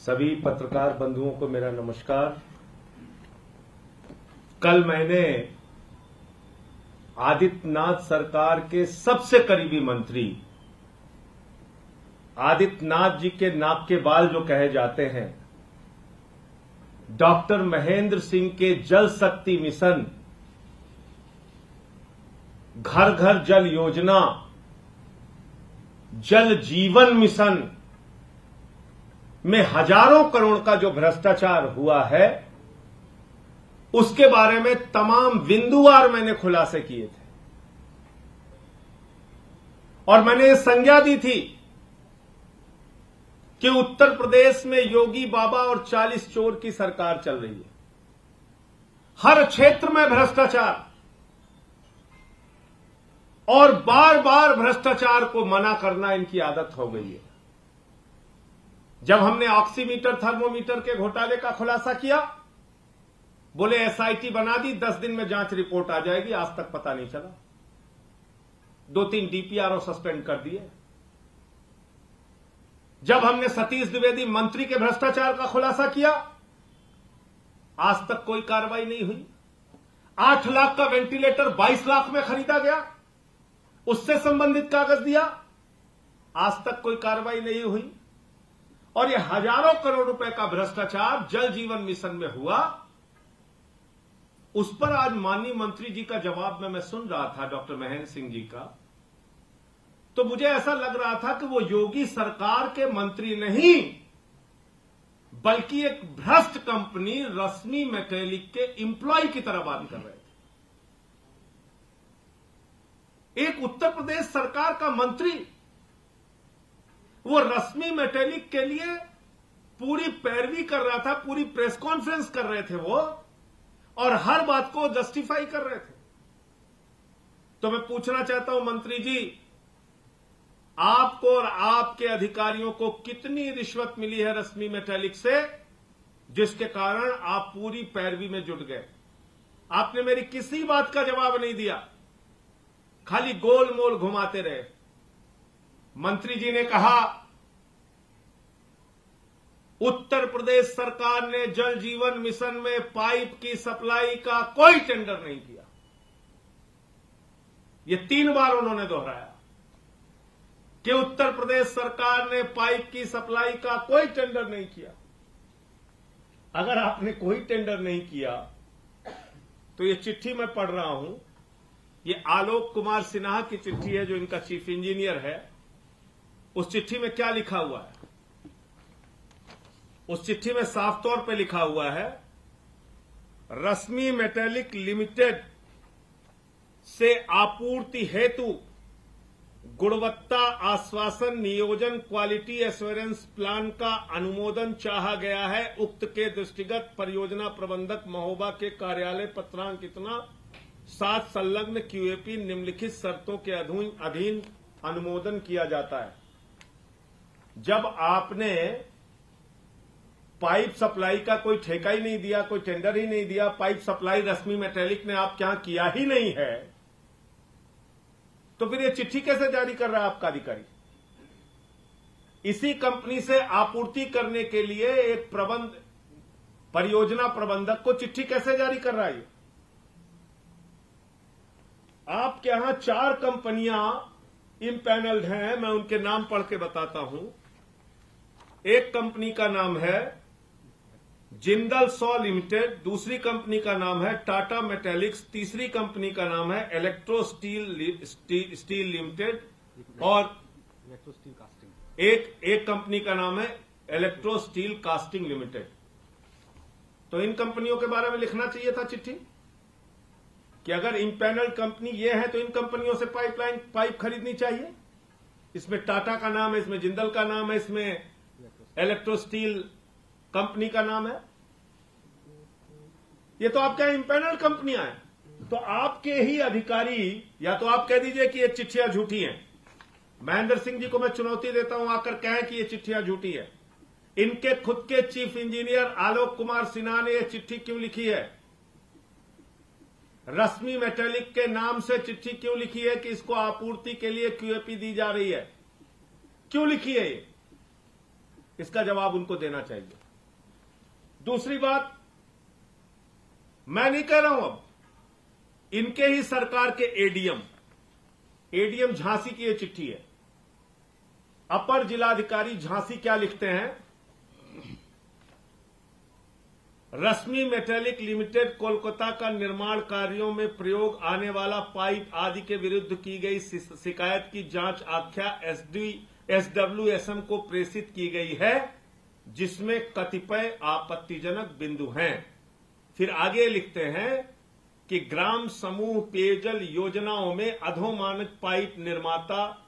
सभी पत्रकार बंधुओं को मेरा नमस्कार। कल मैंने आदित्यनाथ सरकार के सबसे करीबी मंत्री आदित्यनाथ जी के नाक के बाल जो कहे जाते हैं, डॉक्टर महेंद्र सिंह के जल शक्ति मिशन, घर घर जल योजना, जल जीवन मिशन में हजारों करोड़ का जो भ्रष्टाचार हुआ है, उसके बारे में तमाम बिंदुवार मैंने खुलासे किए थे और मैंने ये संज्ञा दी थी कि उत्तर प्रदेश में योगी बाबा और 40 चोर की सरकार चल रही है। हर क्षेत्र में भ्रष्टाचार और बार बार भ्रष्टाचार को मना करना इनकी आदत हो गई है। जब हमने ऑक्सीमीटर थर्मोमीटर के घोटाले का खुलासा किया, बोले एसआईटी बना दी, 10 दिन में जांच रिपोर्ट आ जाएगी। आज तक पता नहीं चला। 2-3 डीपीआरओ सस्पेंड कर दिए। जब हमने सतीश द्विवेदी मंत्री के भ्रष्टाचार का खुलासा किया, आज तक कोई कार्रवाई नहीं हुई। 8 लाख का वेंटिलेटर 22 लाख में खरीदा गया, उससे संबंधित कागज दिया, आज तक कोई कार्रवाई नहीं हुई। और ये हजारों करोड़ रुपए का भ्रष्टाचार जल जीवन मिशन में हुआ, उस पर आज माननीय मंत्री जी का जवाब मैं सुन रहा था, डॉक्टर महेंद्र सिंह जी का, तो मुझे ऐसा लग रहा था कि वो योगी सरकार के मंत्री नहीं, बल्कि एक भ्रष्ट कंपनी रश्मि मेटेलिक के एम्प्लॉय की तरह बात कर रहे थे। एक उत्तर प्रदेश सरकार का मंत्री वो रश्मि मेटेलिक के लिए पूरी पैरवी कर रहा था, पूरी प्रेस कॉन्फ्रेंस कर रहे थे वो, और हर बात को जस्टिफाई कर रहे थे। तो मैं पूछना चाहता हूं मंत्री जी, आपको और आपके अधिकारियों को कितनी रिश्वत मिली है रश्मि मेटेलिक से, जिसके कारण आप पूरी पैरवी में जुट गए? आपने मेरी किसी बात का जवाब नहीं दिया, खाली गोल मोल घुमाते रहे। मंत्री जी ने कहा उत्तर प्रदेश सरकार ने जल जीवन मिशन में पाइप की सप्लाई का कोई टेंडर नहीं किया। ये 3 बार उन्होंने दोहराया कि उत्तर प्रदेश सरकार ने पाइप की सप्लाई का कोई टेंडर नहीं किया। अगर आपने कोई टेंडर नहीं किया तो ये चिट्ठी मैं पढ़ रहा हूं, ये आलोक कुमार सिन्हा की चिट्ठी है, जो इनका चीफ इंजीनियर है। उस चिट्ठी में क्या लिखा हुआ है? उस चिट्ठी में साफ तौर पे लिखा हुआ है, रश्मि मेटेलिक लिमिटेड से आपूर्ति हेतु गुणवत्ता आश्वासन नियोजन क्वालिटी एश्योरेंस प्लान का अनुमोदन चाहा गया है। उक्त के दृष्टिगत परियोजना प्रबंधक महोबा के कार्यालय पत्रांक इतना 7 संलग्न क्यूएपी निम्नलिखित शर्तों के अधीन अनुमोदन किया जाता है। जब आपने पाइप सप्लाई का कोई ठेका ही नहीं दिया, कोई टेंडर ही नहीं दिया, पाइप सप्लाई रश्मि मेटेलिक ने आपके यहां किया ही नहीं है, तो फिर ये चिट्ठी कैसे जारी कर रहा है आपका अधिकारी? इसी कंपनी से आपूर्ति करने के लिए एक परियोजना प्रबंधक को चिट्ठी कैसे जारी कर रहा है? आपके यहां 4 कंपनियां इम्पैनल्ड हैं, मैं उनके नाम पढ़ के बताता हूं। एक कंपनी का नाम है जिंदल सॉ लिमिटेड, दूसरी कंपनी का नाम है टाटा मेटेलिक्स, तीसरी कंपनी का नाम है इलेक्ट्रो स्टील लिमिटेड, और एक कंपनी का नाम है इलेक्ट्रो स्टील कास्टिंग लिमिटेड। तो इन कंपनियों के बारे में लिखना चाहिए था चिट्ठी कि अगर इम्पैनल कंपनी ये है तो इन कंपनियों से पाइप खरीदनी चाहिए। इसमें टाटा का नाम है, इसमें जिंदल का नाम है, इसमें इलेक्ट्रो स्टील कंपनी का नाम है। ये तो आपके इम्पैनल कंपनियां हैं। तो आपके ही अधिकारी, या तो आप कह दीजिए कि ये चिट्ठियां झूठी हैं। महेंद्र सिंह जी को मैं चुनौती देता हूं, आकर कहें कि ये चिट्ठियां झूठी है। इनके खुद के चीफ इंजीनियर आलोक कुमार सिन्हा ने यह चिट्ठी क्यों लिखी है? रश्मि मेटेलिक के नाम से चिट्ठी क्यों लिखी है कि इसको आपूर्ति के लिए क्यूएपी दी जा रही है? क्यों लिखी है ये? इसका जवाब उनको देना चाहिए। दूसरी बात, मैं नहीं कह रहा हूं, अब इनके ही सरकार के एडीएम झांसी की यह चिट्ठी है। अपर जिलाधिकारी झांसी क्या लिखते हैं? रश्मि मेटैलिक लिमिटेड कोलकाता का निर्माण कार्यों में प्रयोग आने वाला पाइप आदि के विरुद्ध की गई शिकायत की जांच आख्या SWSM को प्रेषित की गई है, जिसमें कतिपय आपत्तिजनक बिंदु हैं। फिर आगे लिखते हैं कि ग्राम समूह पेयजल योजनाओं में अधोमानक पाइप निर्माता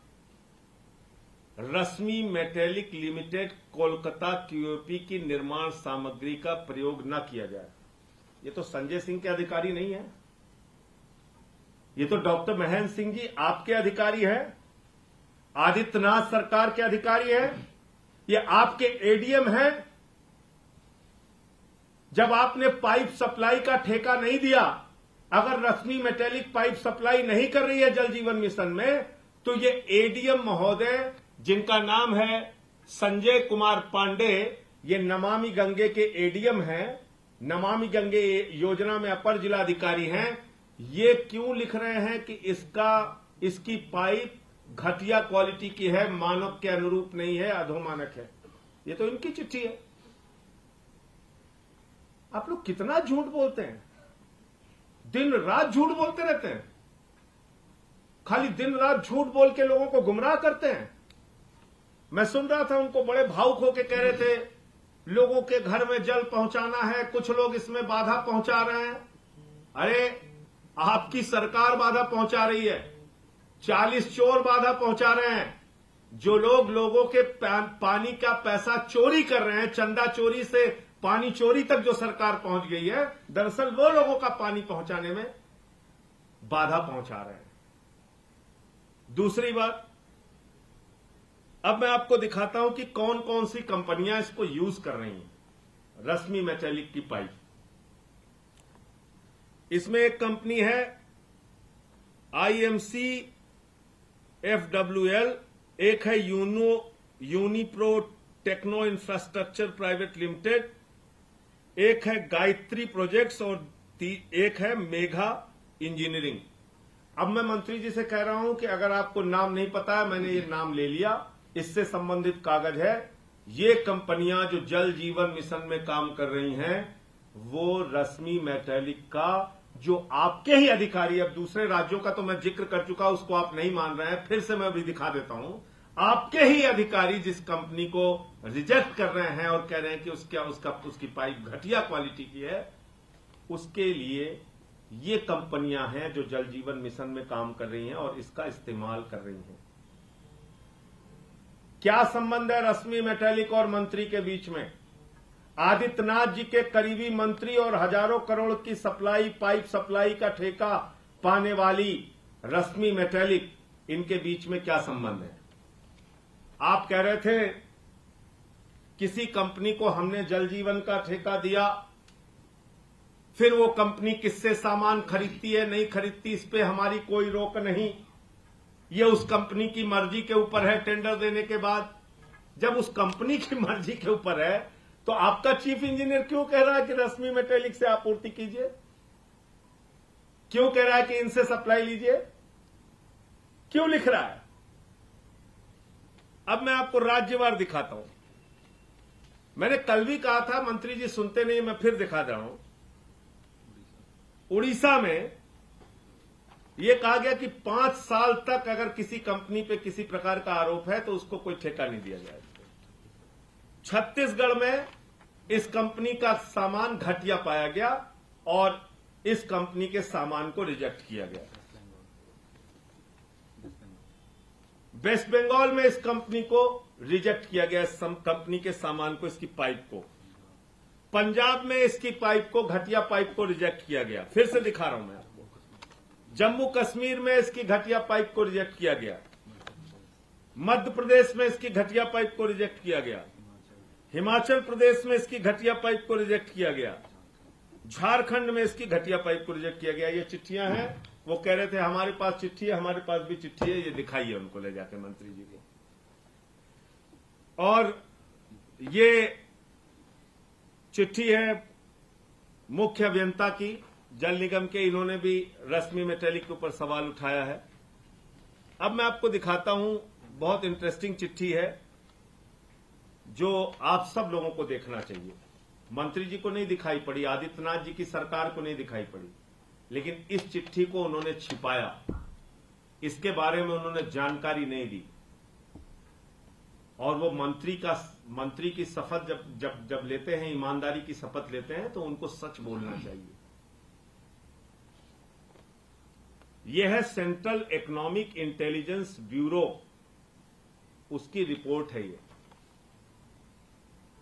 रश्मि मेटैलिक लिमिटेड कोलकाता QOP की निर्माण सामग्री का प्रयोग न किया जाए। ये तो संजय सिंह के अधिकारी नहीं है, ये तो डॉक्टर महेंद्र सिंह जी आपके अधिकारी हैं, आदित्यनाथ सरकार के अधिकारी हैं, ये आपके एडीएम हैं। जब आपने पाइप सप्लाई का ठेका नहीं दिया, अगर रश्मि मेटैलिक पाइप सप्लाई नहीं कर रही है जल जीवन मिशन में, तो ये एडीएम महोदय जिनका नाम है संजय कुमार पांडे, ये नमामि गंगे के एडीएम हैं, नमामि गंगे योजना में अपर जिलाधिकारी हैं, ये क्यों लिख रहे हैं कि इसकी पाइप घटिया क्वालिटी की है, मानक के अनुरूप नहीं है, अधोमानक है? ये तो इनकी चिट्ठी है। आप लोग कितना झूठ बोलते हैं, दिन रात झूठ बोलते रहते हैं, खाली दिन रात झूठ बोल के लोगों को गुमराह करते हैं। मैं सुन रहा था, उनको बड़े भावुक होकर कह रहे थे लोगों के घर में जल पहुंचाना है, कुछ लोग इसमें बाधा पहुंचा रहे हैं। अरे आपकी सरकार बाधा पहुंचा रही है, 40 चोर बाधा पहुंचा रहे हैं। जो लोग लोगों के पानी का पैसा चोरी कर रहे हैं, चंदा चोरी से पानी चोरी तक जो सरकार पहुंच गई है, दरअसल वो लोगों का पानी पहुंचाने में बाधा पहुंचा रहे हैं। दूसरी बात, अब मैं आपको दिखाता हूं कि कौन कौन सी कंपनियां इसको यूज कर रही हैं, रश्मि मेटैलिक की पाइप। इसमें एक कंपनी है IMC FWL, एक है Unipro techno infrastructure private limited, एक है गायत्री प्रोजेक्ट्स और एक है मेघा इंजीनियरिंग। अब मैं मंत्री जी से कह रहा हूं कि अगर आपको नाम नहीं पता है, मैंने ये नाम ले लिया, इससे संबंधित कागज है। ये कंपनियां जो जल जीवन मिशन में काम कर रही हैं, वो रश्मि मेटैलिक का जो आपके ही अधिकारी, अब दूसरे राज्यों का तो मैं जिक्र कर चुका, उसको आप नहीं मान रहे हैं, फिर से मैं अभी दिखा देता हूं। आपके ही अधिकारी जिस कंपनी को रिजेक्ट कर रहे हैं और कह रहे हैं कि उसकी पाइप घटिया क्वालिटी की है, उसके लिए ये कंपनियां हैं जो जल जीवन मिशन में काम कर रही हैं और इसका इस्तेमाल कर रही हैं। क्या संबंध है रश्मि मेटैलिक और मंत्री के बीच में? आदित्यनाथ जी के करीबी मंत्री और हजारों करोड़ की पाइप सप्लाई का ठेका पाने वाली रश्मि मेटैलिक, इनके बीच में क्या संबंध है? आप कह रहे थे किसी कंपनी को हमने जल जीवन का ठेका दिया, फिर वो कंपनी किससे सामान खरीदती है नहीं खरीदती, इस पे हमारी कोई रोक नहीं, ये उस कंपनी की मर्जी के ऊपर है। टेंडर देने के बाद जब उस कंपनी की मर्जी के ऊपर है, तो आपका चीफ इंजीनियर क्यों कह रहा है कि रश्मि मेटैलिक से आपूर्ति कीजिए? क्यों कह रहा है कि इनसे सप्लाई लीजिए? क्यों लिख रहा है? अब मैं आपको राज्यवार दिखाता हूं। मैंने कल भी कहा था, मंत्री जी सुनते नहीं, मैं फिर दिखा रहा हूं। उड़ीसा में यह कहा गया कि 5 साल तक अगर किसी कंपनी पे किसी प्रकार का आरोप है तो उसको कोई ठेका नहीं दिया जाएगा। छत्तीसगढ़ में इस कंपनी का सामान घटिया पाया गया और इस कंपनी के सामान को रिजेक्ट किया गया। वेस्ट बंगाल में इस कंपनी को रिजेक्ट किया गया, इस कंपनी के सामान को, इसकी पाइप को। पंजाब में इसकी पाइप को, घटिया पाइप को रिजेक्ट किया गया। फिर से दिखा रहा हूं मैं आपको। जम्मू कश्मीर में इसकी घटिया पाइप को रिजेक्ट किया गया। मध्य प्रदेश में इसकी घटिया पाइप को रिजेक्ट किया गया। हिमाचल प्रदेश में इसकी घटिया पाइप को रिजेक्ट किया गया। झारखंड में इसकी घटिया पाइप को रिजेक्ट किया गया। ये चिट्ठियां हैं। वो कह रहे थे हमारे पास चिट्ठी है, हमारे पास भी चिट्ठी है, ये दिखाइए उनको ले जाके मंत्री जी को। और ये चिट्ठी है मुख्य अभियंता की जल निगम के। इन्होंने भी रश्मि मेटेलिक के ऊपर सवाल उठाया है। अब मैं आपको दिखाता हूं, बहुत इंटरेस्टिंग चिट्ठी है जो आप सब लोगों को देखना चाहिए। मंत्री जी को नहीं दिखाई पड़ी, आदित्यनाथ जी की सरकार को नहीं दिखाई पड़ी, लेकिन इस चिट्ठी को उन्होंने छिपाया, इसके बारे में उन्होंने जानकारी नहीं दी। और वो मंत्री की शपथ जब लेते हैं, ईमानदारी की शपथ लेते हैं, तो उनको सच बोलना चाहिए। यह है सेंट्रल इकोनॉमिक इंटेलिजेंस ब्यूरो, उसकी रिपोर्ट है ये।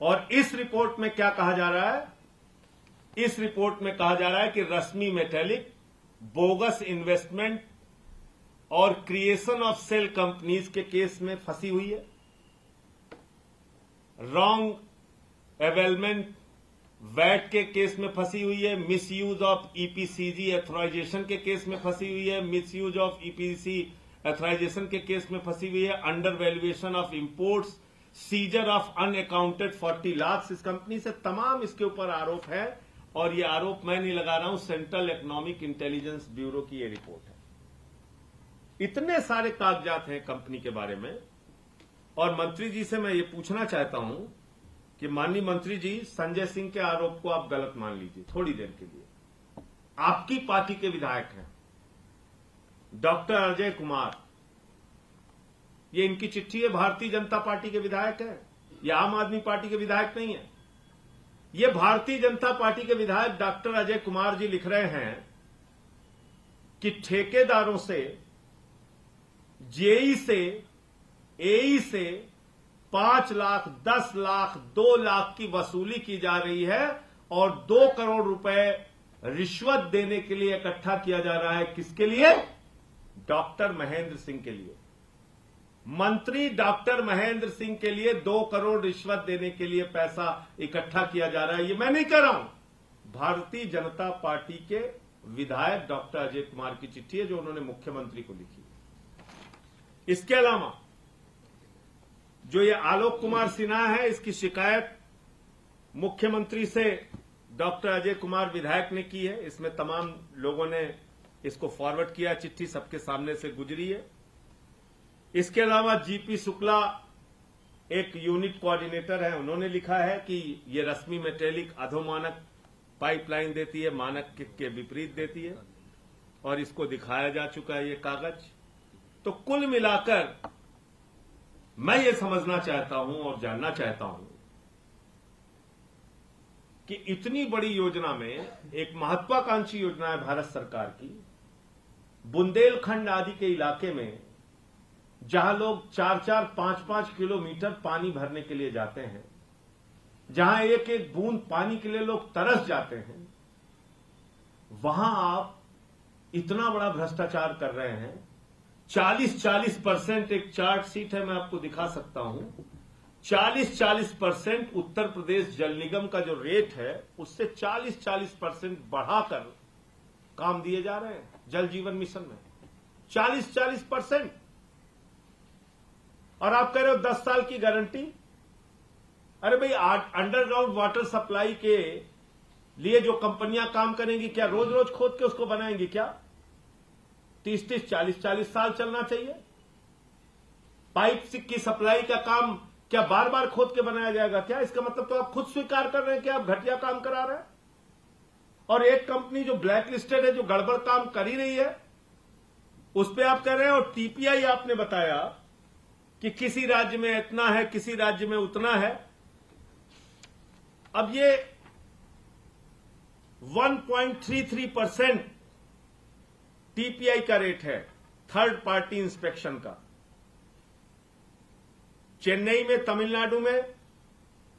और इस रिपोर्ट में क्या कहा जा रहा है? इस रिपोर्ट में कहा जा रहा है कि रश्मि मेटेलिक बोगस इन्वेस्टमेंट और क्रिएशन ऑफ सेल कंपनीज के केस में फंसी हुई है, रॉन्ग अवेलमेंट वैट के केस में फंसी हुई है, मिसयूज ऑफ ईपीसीजी ऑथराइजेशन के केस में फंसी हुई है, मिसयूज ऑफ ईपीसी ऑथराइजेशन के केस में फंसी हुई है, under valuation of imports, scissor of unaccounted 40 lakh इस कंपनी से, तमाम इसके ऊपर आरोप है। और ये आरोप मैं नहीं लगा रहा हूं, सेंट्रल इकोनॉमिक इंटेलिजेंस ब्यूरो की ये रिपोर्ट है। इतने सारे कागजात हैं कंपनी के बारे में। और मंत्री जी से मैं ये पूछना चाहता हूं कि माननीय मंत्री जी, संजय सिंह के आरोप को आप गलत मान लीजिए थोड़ी देर के लिए। आपकी पार्टी के विधायक हैं डॉक्टर अजय कुमार, ये इनकी चिट्ठी है, भारतीय जनता पार्टी के विधायक हैं, ये आम आदमी पार्टी के विधायक नहीं है। ये भारतीय जनता पार्टी के विधायक डॉक्टर अजय कुमार जी लिख रहे हैं कि ठेकेदारों से, जेई से, एई से 5 लाख, 10 लाख, 2 लाख की वसूली की जा रही है और 2 करोड़ रुपए रिश्वत देने के लिए इकट्ठा किया जा रहा है। किसके लिए? डॉक्टर महेंद्र सिंह के लिए। मंत्री डॉक्टर महेंद्र सिंह के लिए 2 करोड़ रिश्वत देने के लिए पैसा इकट्ठा किया जा रहा है। ये मैं नहीं कह रहा हूं, भारतीय जनता पार्टी के विधायक डॉक्टर अजय कुमार की चिट्ठी है जो उन्होंने मुख्यमंत्री को लिखी। इसके अलावा जो ये आलोक कुमार सिन्हा है, इसकी शिकायत मुख्यमंत्री से डॉक्टर अजय कुमार विधायक ने की है। इसमें तमाम लोगों ने इसको फॉरवर्ड किया, चिट्ठी सबके सामने से गुजरी है। इसके अलावा जीपी शुक्ला एक यूनिट कोऑर्डिनेटर है, उन्होंने लिखा है कि ये रश्मि मेटेलिक अधोमानक पाइपलाइन देती है, मानक के विपरीत देती है, और इसको दिखाया जा चुका है ये कागज। तो कुल मिलाकर मैं ये समझना चाहता हूं और जानना चाहता हूं कि इतनी बड़ी योजना में, एक महत्वाकांक्षी योजना है भारत सरकार की, बुंदेलखंड आदि के इलाके में जहां लोग 4-4, 5-5 किलोमीटर पानी भरने के लिए जाते हैं, जहां एक एक बूंद पानी के लिए लोग तरस जाते हैं, वहां आप इतना बड़ा भ्रष्टाचार कर रहे हैं। 40% एक चार्ट शीट है, मैं आपको दिखा सकता हूं। 40% उत्तर प्रदेश जल निगम का जो रेट है उससे 40% बढ़ाकर काम दिए जा रहे हैं जल जीवन मिशन में। 40%। और आप कह रहे हो 10 साल की गारंटी। अरे भाई, अंडरग्राउंड वाटर सप्लाई के लिए जो कंपनियां काम करेंगी, क्या रोज रोज खोद के उसको बनाएंगी? क्या 30-30, 40-40 साल चलना चाहिए? पाइप की सप्लाई का काम क्या बार बार खोद के बनाया जाएगा क्या? इसका मतलब तो आप खुद स्वीकार कर रहे हैं कि आप घटिया काम करा रहे हैं। और एक कंपनी जो ब्लैक लिस्टेड है, जो गड़बड़ काम कर ही रही है, उस पर आप कह रहे हैं। और टीपीआई आपने बताया कि किसी राज्य में इतना है, किसी राज्य में उतना है। अब ये 1.33% टीपीआई का रेट है थर्ड पार्टी इंस्पेक्शन का। चेन्नई में, तमिलनाडु में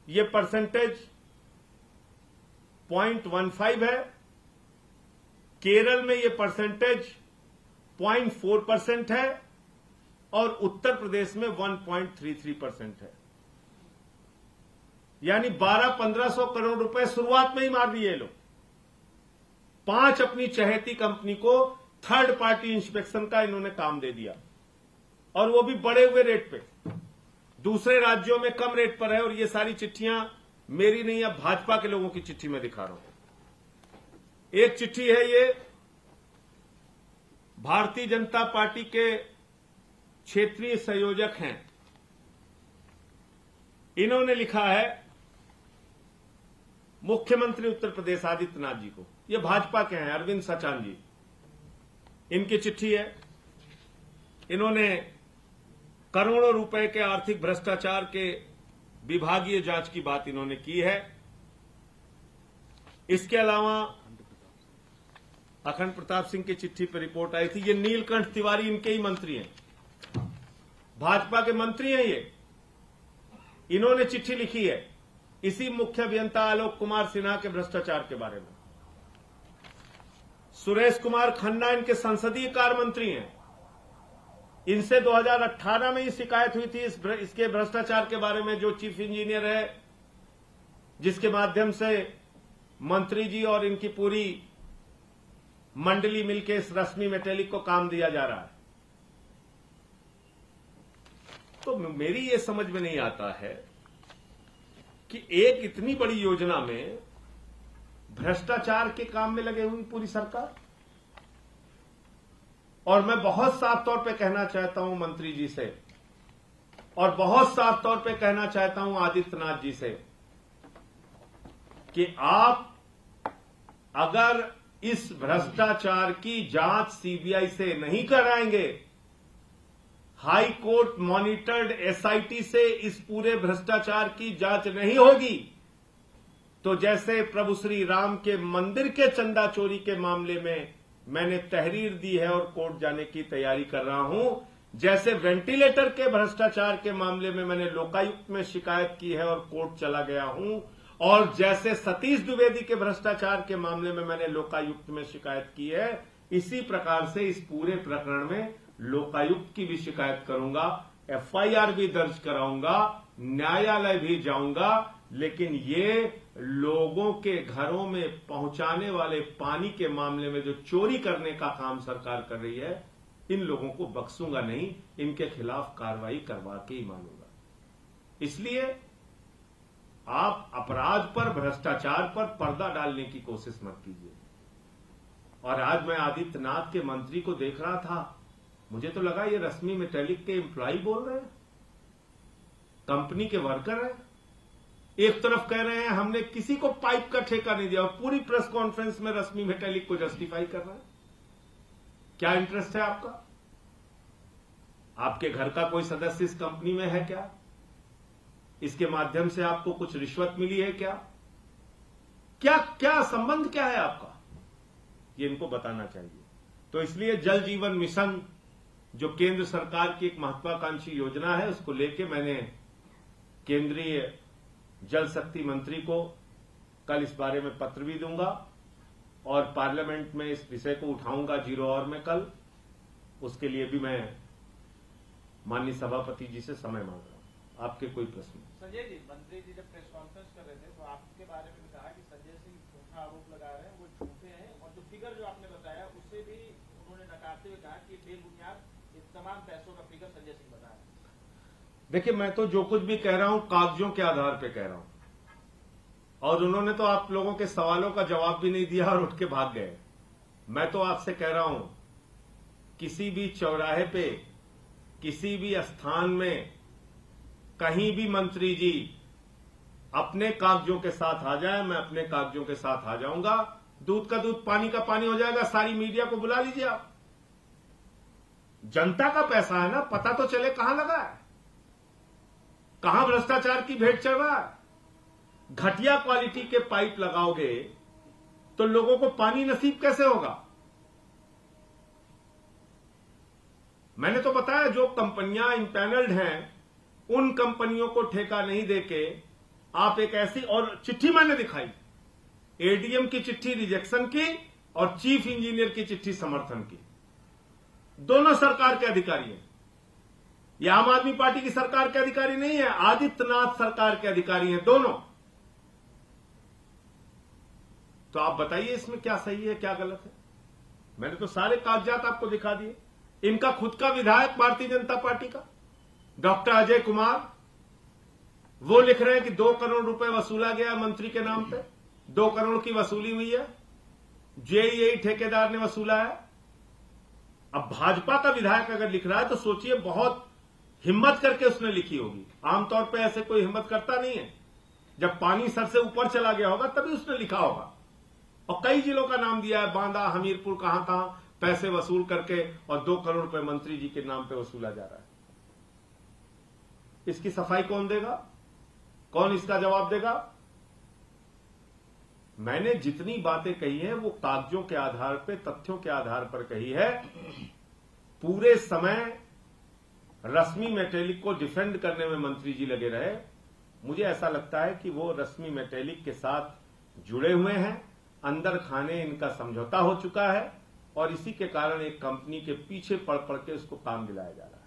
ये परसेंटेज 0.15 है। केरल में ये परसेंटेज 0.4% है और उत्तर प्रदेश में 1.33% है। यानी 1200-1500 करोड़ रुपए शुरुआत में ही मार दिए लोग। 5 अपनी चहेती कंपनी को थर्ड पार्टी इंस्पेक्शन का इन्होंने काम दे दिया, और वो भी बढ़े हुए रेट पे। दूसरे राज्यों में कम रेट पर है, और ये सारी चिट्ठियां मेरी नहीं, अब भाजपा के लोगों की चिट्ठी में दिखा रहा हूं। एक चिट्ठी है, ये भारतीय जनता पार्टी के क्षेत्रीय संयोजक हैं, इन्होंने लिखा है मुख्यमंत्री उत्तर प्रदेश आदित्यनाथ जी को। ये भाजपा के हैं, अरविंद सचान जी, इनकी चिट्ठी है। इन्होंने करोड़ों रुपए के आर्थिक भ्रष्टाचार के विभागीय जांच की बात इन्होंने की है। इसके अलावा अखंड प्रताप सिंह की चिट्ठी पर रिपोर्ट आई थी। ये नीलकंठ तिवारी इनके ही मंत्री हैं, भाजपा के मंत्री हैं ये। इन्होंने चिट्ठी लिखी है इसी मुख्य अभियंता आलोक कुमार सिन्हा के भ्रष्टाचार के बारे में। सुरेश कुमार खन्ना इनके संसदीय कार्य मंत्री हैं। इनसे 2018 में ये शिकायत हुई थी इसके भ्रष्टाचार के बारे में, जो चीफ इंजीनियर है, जिसके माध्यम से मंत्री जी और इनकी पूरी मंडली मिलकर इस रश्मि मेटेलिक को काम दिया जा रहा है। तो मेरी ये समझ में नहीं आता है कि एक इतनी बड़ी योजना में भ्रष्टाचार के काम में लगे हुई पूरी सरकार। और मैं बहुत साफ तौर पे कहना चाहता हूं मंत्री जी से, और बहुत साफ तौर पे कहना चाहता हूं आदित्यनाथ जी से, कि आप अगर इस भ्रष्टाचार की जांच सीबीआई से नहीं कराएंगे, हाई कोर्ट मॉनिटर्ड एसआईटी से इस पूरे भ्रष्टाचार की जांच नहीं होगी, तो जैसे प्रभु श्री राम के मंदिर के चंदा चोरी के मामले में मैंने तहरीर दी है और कोर्ट जाने की तैयारी कर रहा हूं, जैसे वेंटिलेटर के भ्रष्टाचार के मामले में मैंने लोकायुक्त में शिकायत की है और कोर्ट चला गया हूं, और जैसे सतीश द्विवेदी के भ्रष्टाचार के मामले में मैंने लोकायुक्त में शिकायत की है, इसी प्रकार से इस पूरे प्रकरण में लोकायुक्त की भी शिकायत करूंगा, एफआईआर भी दर्ज कराऊंगा, न्यायालय भी जाऊंगा। लेकिन ये लोगों के घरों में पहुंचाने वाले पानी के मामले में जो चोरी करने का काम सरकार कर रही है, इन लोगों को बख्शूंगा नहीं, इनके खिलाफ कार्रवाई करवा के ही मानूंगा। इसलिए आप अपराध पर, भ्रष्टाचार पर पर्दा डालने की कोशिश मत कीजिए। और आज मैं आदित्यनाथ के मंत्री को देख रहा था, मुझे तो लगा ये रश्मि मेटेलिक के एम्प्लॉय बोल रहे हैं, कंपनी के वर्कर हैं। एक तरफ कह रहे हैं हमने किसी को पाइप का ठेका नहीं दिया, और पूरी प्रेस कॉन्फ्रेंस में रश्मि मेटेलिक को जस्टिफाई कर रहे हैं। क्या इंटरेस्ट है आपका? आपके घर का कोई सदस्य इस कंपनी में है क्या? इसके माध्यम से आपको कुछ रिश्वत मिली है क्या? क्या संबंध क्या है आपका? ये इनको बताना चाहिए। तो इसलिए जल जीवन मिशन जो केंद्र सरकार की एक महत्वाकांक्षी योजना है, उसको लेके मैंने केंद्रीय जल शक्ति मंत्री को कल इस बारे में पत्र भी दूंगा, और पार्लियामेंट में इस विषय को उठाऊंगा 0 आवर में कल। उसके लिए भी मैं माननीय सभापति जी से समय मांग रहा हूं। आपके कोई प्रश्न? संजय जी, मंत्री जी जब प्रेस कॉन्फ्रेंस कर रहे थे तो आपके बारे में भी कहा कि संजय सिंह झूठा आरोप लगा रहे हैं, वो झूठे हैं, और जो फिगर जो आपने बताया उससे भी उन्होंने नकारते हुए कहा कि बेबुनियाद ये तमाम पैसों का फिगर संजय सिंह बता रहे हैं। देखिए, मैं तो जो कुछ भी कह रहा हूं कागजों के आधार पर कह रहा हूं, और उन्होंने तो आप लोगों के सवालों का जवाब भी नहीं दिया और उठ के भाग गए। मैं तो आपसे कह रहा हूं, किसी भी चौराहे पे, किसी भी स्थान में, कहीं भी मंत्री जी अपने कागजों के साथ आ जाए, मैं अपने कागजों के साथ आ जाऊंगा। दूध का दूध, पानी का पानी हो जाएगा। सारी मीडिया को बुला लीजिए आप। जनता का पैसा है ना, पता तो चले कहां लगा है, कहां भ्रष्टाचार की भेंट चढ़ रहा है। घटिया क्वालिटी के पाइप लगाओगे तो लोगों को पानी नसीब कैसे होगा? मैंने तो बताया, जो कंपनियां इंपैनल्ड हैं उन कंपनियों को ठेका नहीं देके आप एक ऐसी, और चिट्ठी मैंने दिखाई, एडीएम की चिट्ठी रिजेक्शन की और चीफ इंजीनियर की चिट्ठी समर्थन की। दोनों सरकार के अधिकारी हैं। यह आम आदमी पार्टी की सरकार के अधिकारी नहीं है, आदित्यनाथ सरकार के अधिकारी हैं दोनों। तो आप बताइए इसमें क्या सही है, क्या गलत है? मैंने तो सारे कागजात आपको दिखा दिए। इनका खुद का विधायक भारतीय जनता पार्टी का डॉक्टर अजय कुमार, वो लिख रहे हैं कि 2 करोड़ रुपए वसूला गया मंत्री के नाम पे, 2 करोड़ की वसूली हुई है, जेईई ठेकेदार ने वसूला है। अब भाजपा का विधायक अगर लिख रहा है तो सोचिए बहुत हिम्मत करके उसने लिखी होगी। आमतौर पे ऐसे कोई हिम्मत करता नहीं है, जब पानी सर से ऊपर चला गया होगा तभी उसने लिखा होगा। और कई जिलों का नाम दिया है, बांदा, हमीरपुर, कहां पैसे वसूल करके और 2 करोड़ रुपए मंत्री जी के नाम पे वसूला जा रहा है। इसकी सफाई कौन देगा? कौन इसका जवाब देगा? मैंने जितनी बातें कही हैं वो कागजों के आधार पर, तथ्यों के आधार पर कही है। पूरे समय रश्मि मेटेलिक को डिफेंड करने में मंत्री जी लगे रहे। मुझे ऐसा लगता है कि वो रश्मि मेटेलिक के साथ जुड़े हुए हैं, अंदर खाने इनका समझौता हो चुका है और इसी के कारण एक कंपनी के पीछे पड़ के उसको काम दिलाया जा रहा है।